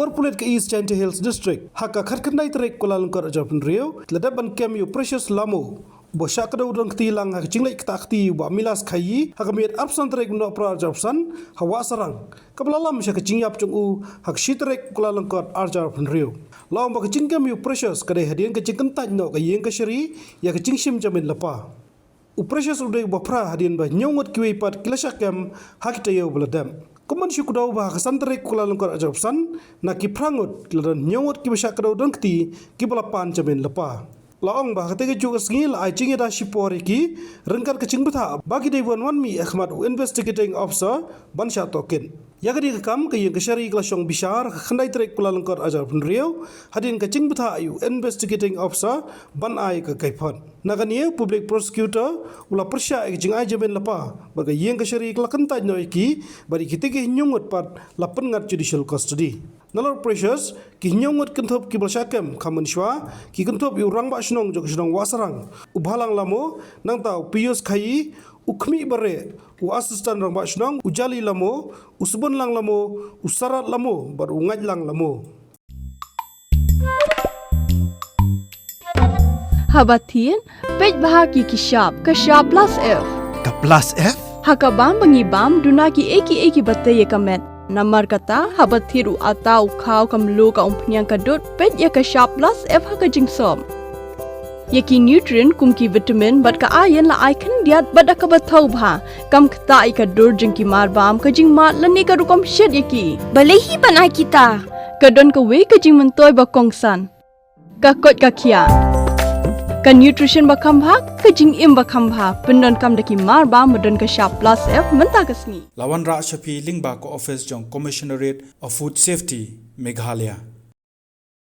Nalor Pulit ke East Chanty Hills District, haka khatkanai trek Kuala Lumpur Japan Rio, ledaban kem yu precious lamo. Bosya Kdew Donkti lang hak jinglai ktakti ba Milas khayi hak miet absent trek no pra Japsan hawa sarang. Kablalam sya jingyap chung hak shitrek Kuala Lumpur Japan Rio. Law ba jingim yu precious kadai hadian ke jingkentaj no ka yeng ka shari ya ke jingshim jamin lapa. Precious udai ba Phra hadian ba nyongot kiwi pat kilasakam hak tayo bladam. Kuman syukudau bah kesantrek Kuala Lumpur Japsan na ki prangut ladan nyongot ki Bosya Kdew Donkti ki balapan jamin lapa. Laong bah ketika juga sengil ai cingi da shipori ki rengkar kecing betha bagi dewan wan mi Ahmad investigating officer ban sya token ya kadi kam ke yang kesyari kelasong bishar khandai trek Kuala Lumpur Japan Rio hadin kecing betha ayu investigating officer ban ai ke kaifan nagania public prosecutor ula persya ke jingai jamin lapa bagi yang kesyari kelakentaj no iki bari kitike nyungut pat lapen ngat judicial custody. Nalor precious ki nyongot kenthop ki balsakam kamen shwa ki kenthop yu rang ba shnong jok shnong wasarang ubhalang lamo nang tau pius khayi ukhmi bare u assistant rang ba shnong ujali lamo usbon lang lamo usarat lamo bar ungaj lang lamo. Habatin pej bahaki ki shop ka shop plus f ka plus f hakabam bangibam dunaki eki batte yekamet Namar kata habat thiru atau kau kamlu ka umpnyang kadut pet ya ka sharp plus f ha ka jingsom. Yaki nutrient kum ki vitamin bat ka iron la icon diat bat ka bathau bha kam kta I ka dur jing ki mar bam ka jing mat lani ka rukom shed yaki. Balehi banai kita. Ka don ka we ka jing mentoy ba kongsan. Ka kot ka kia. Ka nutrition ba kham bha ka jing im ba kham bha pendon kam daki mar bam madon ka sharp plus f menta ka sngi. Lawan Ra Shafi Lingba ko office jong Commissionerate of Food Safety Meghalaya.